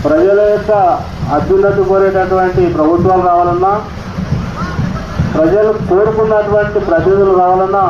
ప్రజల యొక్క అభ్యున్నతి కోరేటటువంటి ప్రభుత్వాలు రావాలన్నా, ప్రజలు కోరుకున్నటువంటి ప్రతినిధులు రావాలన్నా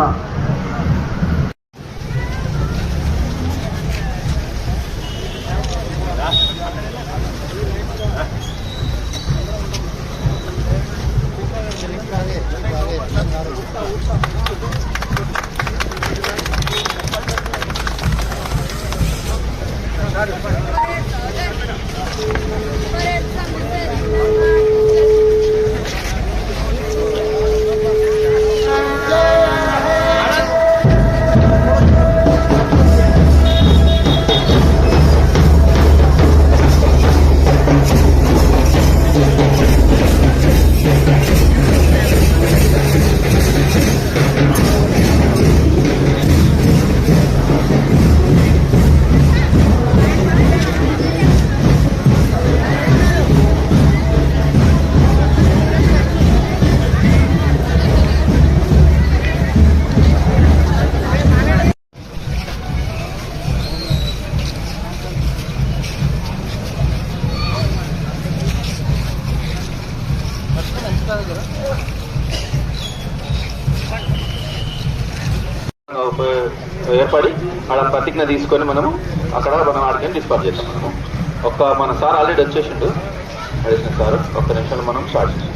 ఏర్పడి అక్కడ ప్రతిజ్ఞ తీసుకొని మనము అక్కడ మనం ఆడికి డిస్పాచ్ చేస్తాం. మనము మన సార్ ఆల్రెడీ వచ్చేసిండు, అడిషనల్ సార్. ఒక్క నిమిషంలో మనం స్టార్ట్ చేస్తాం.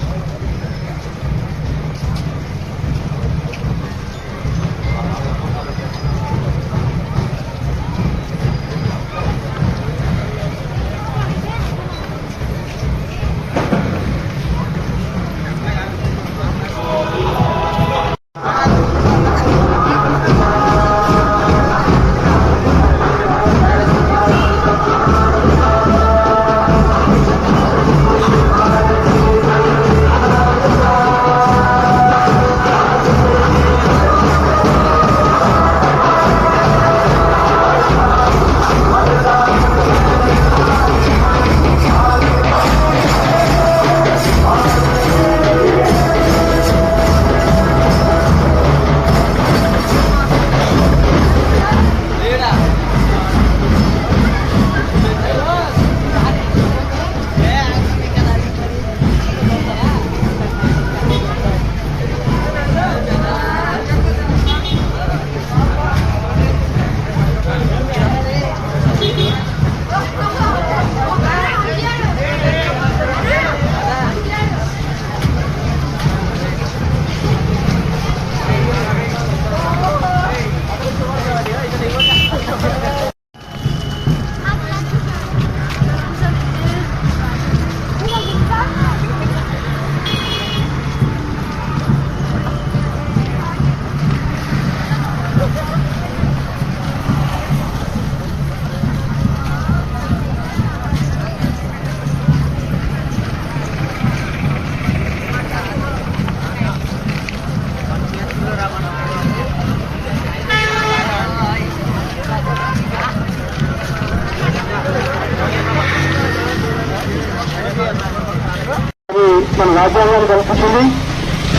మన రాజ్యాంగాన్ని కల్పిస్తుంది.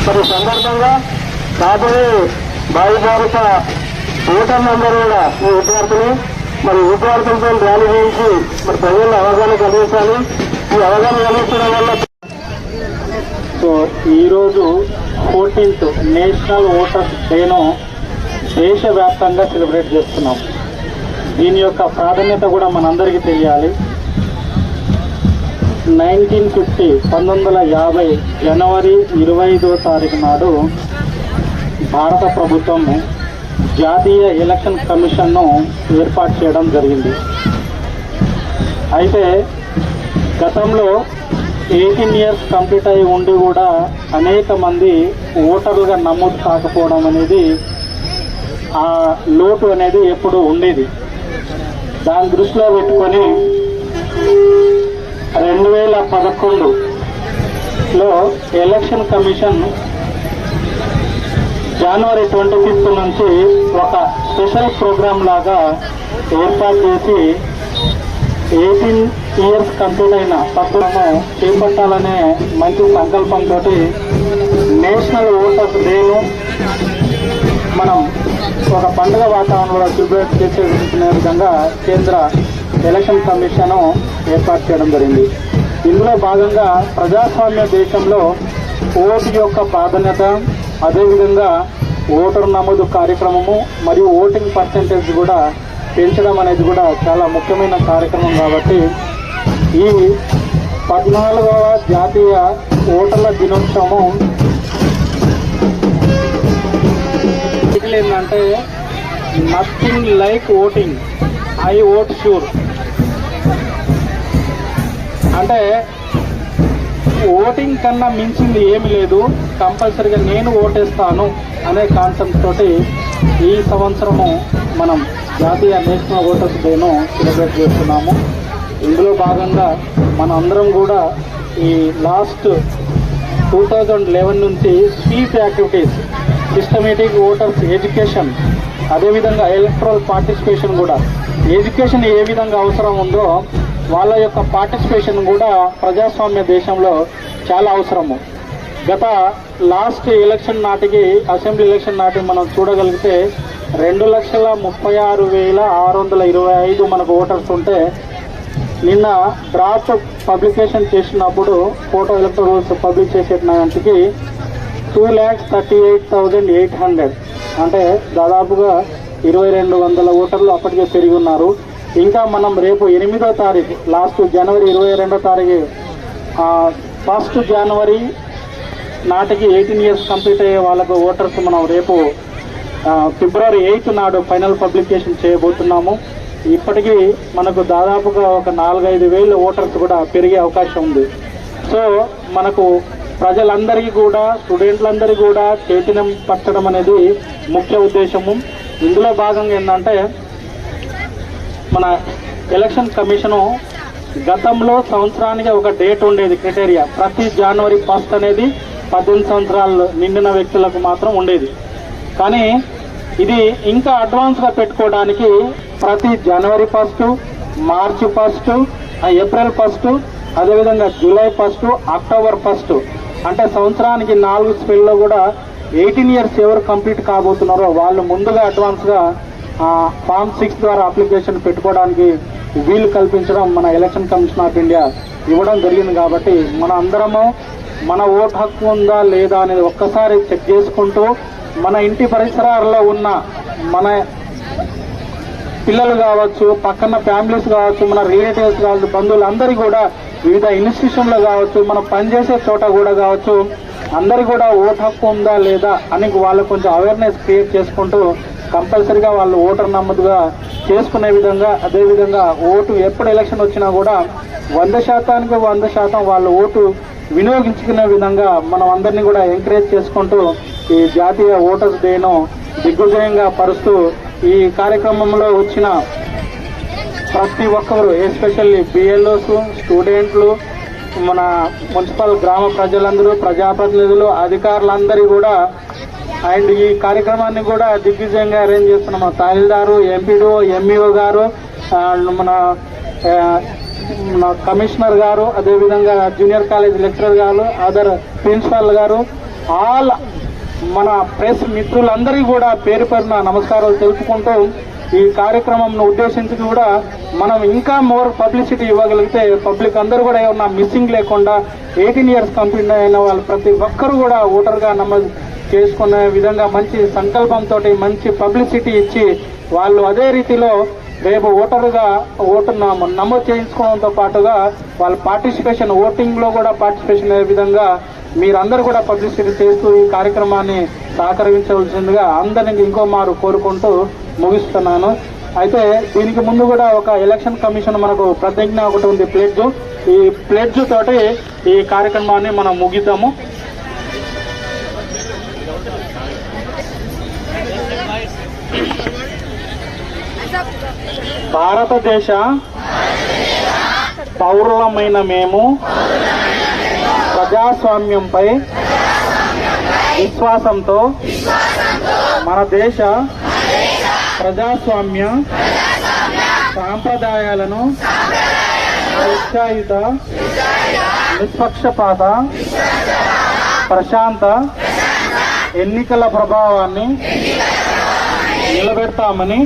మరి సందర్భంగా రాబోయే భావి భారత ఓటర్లందరూ కూడా ఈ విద్యార్థులు విద్యార్థులతో ర్యాలీ చేయించి ప్రజల్లో అవగాహన కలిగించాలి. ఈ అవగాహన కలిగించడం వల్ల సో ఈరోజు 14th నేషనల్ ఓటర్స్ డేను దేశవ్యాప్తంగా సెలబ్రేట్ చేస్తున్నాం. దీని యొక్క ప్రాధాన్యత కూడా మనందరికీ తెలియాలి. 1950 జనవరి 25వ తారీఖు నాడు భారత ప్రభుత్వం జాతీయ ఎలక్షన్ కమిషన్ను ఏర్పాటు చేయడం జరిగింది. అయితే గతంలో 18 years కంప్లీట్ అయి ఉండి కూడా అనేక మంది ఓటర్లుగా నమోదు కాకపోవడం అనేది, ఆ లోటు అనేది ఎప్పుడు ఉండేది. దాన్ని దృష్టిలో పెట్టుకొని 2011లో ఎలక్షన్ కమిషన్ జనవరి 25 నుంచి ఒక స్పెషల్ ప్రోగ్రాం లాగా ఏర్పాటు చేసి 18 years కంప్లీట్ అయిన పత్రులను చేపట్టాలనే మంచి సంకల్పంతో నేషనల్ ఓటర్స్ డేను మనం ఒక పండుగ వాతావరణంలో సెలబ్రేట్ చేసే విధంగా కేంద్ర ఎలక్షన్ కమిషన్ ఏర్పాటు చేయడం జరిగింది. ఇందులో భాగంగా ప్రజాస్వామ్య దేశంలో ఓటు యొక్క ప్రాధాన్యత, అదేవిధంగా ఓటరు నమోదు కార్యక్రమము మరియు ఓటింగ్ పర్సెంటేజ్ కూడా పెంచడం అనేది కూడా చాలా ముఖ్యమైన కార్యక్రమం. కాబట్టి ఈ 14వ జాతీయ ఓటర్ల దినోత్సవం ఏంటంటే nothing like voting, I vote sure. అంటే ఓటింగ్ కన్నా మించింది ఏమి లేదు, కంపల్సరీగా నేను ఓటేస్తాను అనే కాన్సెప్ట్ తోటి ఈ సంవత్సరము మనం జాతీయ నేషనల్ ఓటర్స్ డేను సెలబ్రేట్ చేస్తున్నాము. ఇందులో భాగంగా మన అందరం కూడా ఈ లాస్ట్ 2011 నుంచి sweep activities, systematic voters education, అదేవిధంగా ఎలక్ట్రల్ పార్టిసిపేషన్ కూడా, ఎడ్యుకేషన్ ఏ విధంగా అవసరం ఉందో వాళ్ళ యొక్క పార్టిసిపేషన్ కూడా ప్రజాస్వామ్య దేశంలో చాలా అవసరము. గత లాస్ట్ ఎలక్షన్ నాటికి, అసెంబ్లీ ఎలక్షన్ నాటికి మనం చూడగలిగితే 2,36,625 మనకు ఓటర్స్ ఉంటే, నిన్న డ్రాఫ్ట్ పబ్లికేషన్ చేసినప్పుడు ఫోటో ఎలక్టరల్ రోల్స్ పబ్లిష్ చేసే నాటికి 2,38,800, అంటే దాదాపుగా 2,200 ఓటర్లు అప్పటికే పెరిగి ఉన్నారు. ఇంకా మనం రేపు 8వ తారీఖు, లాస్ట్ జనవరి 22వ తారీఖు, 1 జనవరి నాటికి 18 years కంప్లీట్ అయ్యే వాళ్ళకు ఓటర్స్ మనం రేపు ఫిబ్రవరి 8 నాడు ఫైనల్ పబ్లికేషన్ చేయబోతున్నాము. ఇప్పటికీ మనకు దాదాపుగా ఒక 4-5 వేల ఓటర్స్ కూడా పెరిగే అవకాశం ఉంది. సో మనకు ప్రజలందరికీ కూడా, స్టూడెంట్లందరికీ కూడా చైతన్యం పరచడం అనేది ముఖ్య ఉద్దేశము. ఇందులో భాగంగా ఏంటంటే మన ఎలక్షన్ కమిషను గతంలో సంవత్సరానికి ఒక డేట్ ఉండేది, క్రైటీరియా. ప్రతి జనవరి 1 అనేది 18 సంవత్సరాలు నిండిన వ్యక్తులకు మాత్రం ఉండేది. కానీ ఇది ఇంకా అడ్వాన్స్గా పెట్టుకోవడానికి ప్రతి జనవరి 1, మార్చి 1, ఏప్రిల్ 1, అదేవిధంగా జూలై 1, అక్టోబర్ 1, అంటే సంవత్సరానికి 4 స్పెల్లో కూడా 18 years ఎవరు కంప్లీట్ కాబోతున్నారో వాళ్ళు ముందుగా అడ్వాన్స్గా ఫామ్ 6 ద్వారా అప్లికేషన్ పెట్టుకోవడానికి వీలు కల్పించడం మన ఎలక్షన్ కమిషన్ ఆఫ్ ఇండియా ఇవ్వడం జరిగింది. కాబట్టి మన అందరము మన ఓటు హక్కు ఉందా లేదా అనేది ఒక్కసారి చెక్ చేసుకుంటూ, మన ఇంటి పరిసరాల్లో ఉన్న మన పిల్లలు కావచ్చు, పక్కన ఫ్యామిలీస్ కావచ్చు, మన రిలేటివ్స్ కావచ్చు, బంధువులు అందరూ కూడా వివిధ ఇన్స్టిట్యూషన్లో కావచ్చు, మనం పనిచేసే చోట కూడా కావచ్చు, అందరు కూడా ఓటు హక్కు ఉందా లేదా అని వాళ్ళకు కొంచెం అవేర్నెస్ క్రియేట్ చేసుకుంటూ కంపల్సరీగా వాళ్ళు ఓటర్ నమోదుగా చేసుకునే విధంగా, అదేవిధంగా ఓటు ఎప్పుడు ఎలక్షన్ వచ్చినా కూడా 100% వాళ్ళు ఓటు వినియోగించుకునే విధంగా మనం అందరినీ కూడా ఎంకరేజ్ చేసుకుంటూ ఈ జాతీయ ఓటర్స్ డేను దిగ్విజయంగా పరుస్తూ ఈ కార్యక్రమంలో వచ్చిన ప్రతి ఒక్కరు, ఎస్పెషల్లీ బిఎల్ఓస్, స్టూడెంట్లు, మన మున్సిపల్ గ్రామ ప్రజలందరూ, ప్రజాప్రతినిధులు, అధికారులందరూ కూడా, అండ్ ఈ కార్యక్రమాన్ని కూడా దిగ్విజయంగా అరేంజ్ చేస్తున్న మన తహసీల్దారు, ఎంపీడీఓ, ఎంఈఓ గారు, మన కమిషనర్ గారు, అదేవిధంగా జూనియర్ కాలేజ్ లెక్చరర్ గారు, అదర్ ప్రిన్సిపాల్ గారు, ఆల్ మన ప్రెస్ మిత్రులందరికీ కూడా పేరు పేరున నమస్కారాలు తెలుపుకుంటూ ఈ కార్యక్రమంను ఉద్దేశించి కూడా మనం ఇంకా మోర్ పబ్లిసిటీ ఇవ్వగలిగితే పబ్లిక్ అందరూ కూడా ఏమన్నా మిస్సింగ్ లేకుండా 18 years కంప్లీట్ అయిన వాళ్ళు ప్రతి ఒక్కరు కూడా ఓటర్గా నమోదు చేసుకునే విధంగా మంచి సంకల్పంతో మంచి పబ్లిసిటీ ఇచ్చి వాళ్ళు అదే రీతిలో రేపు ఓటరుగా ఓటు నమోదు చేయించుకోవడంతో పాటుగా వాళ్ళ పార్టిసిపేషన్, ఓటింగ్లో కూడా పార్టిసిపేషన్ అయ్యే విధంగా మీరందరూ కూడా పబ్లిసిటీ చేస్తూ ఈ కార్యక్రమాన్ని సహకరించవలసిందిగా అందరినీ ఇంకో మారు కోరుకుంటూ ముగిస్తున్నాను. అయితే దీనికి ముందు కూడా ఒక ఎలక్షన్ కమిషన్ మనకు ప్రతిజ్ఞ ఒకటి ఉంది, ప్లెడ్జ్. ఈ ప్లెడ్జ్ తోటి ఈ కార్యక్రమాన్ని మనం ముగిద్దాము. భారతదేశ పౌరులమైన మేము ప్రజాస్వామ్యంపై విశ్వాసంతో మన దేశ ప్రజాస్వామ్య సాంప్రదాయాలను స్వేచ్ఛాయుత, నిష్పక్షపాత, ప్రశాంత ఎన్నికల ప్రభావాన్ని నిలబెడతామని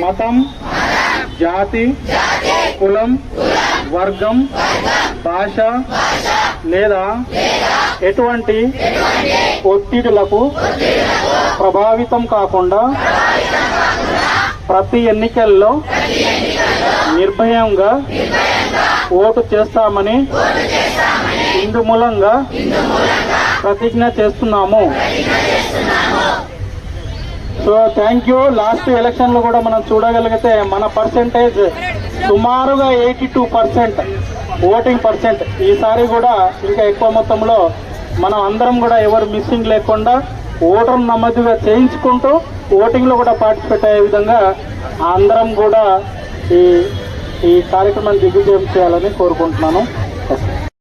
మతం, జాతి, కులం, వర్గం, భాష లేదా ఎటువంటి ఒత్తిడులకు ప్రభావితం కాకుండా ప్రతి ఎన్నికల్లో నిర్భయంగా ఓటు చేస్తామని ఇందు మూలంగా ప్రతిజ్ఞ చేస్తున్నాము. So thank you. Last election లో కూడా మనం చూడగలిగితే మన పర్సెంటేజ్ సుమారుగా 82% ఓటింగ్ పర్సెంట్. ఈసారి కూడా ఇంకా ఎక్కువ మొత్తంలో మనం అందరం కూడా ఎవరు మిస్సింగ్ లేకుండా ఓటర్ నమోదుగా చేయించుకుంటూ ఓటింగ్ లో కూడా పార్టిసిపేట్ అయ్యే విధంగా అందరం కూడా ఈ కార్యక్రమాన్ని దిగ్విజయం చేయాలని కోరుకుంటున్నాను.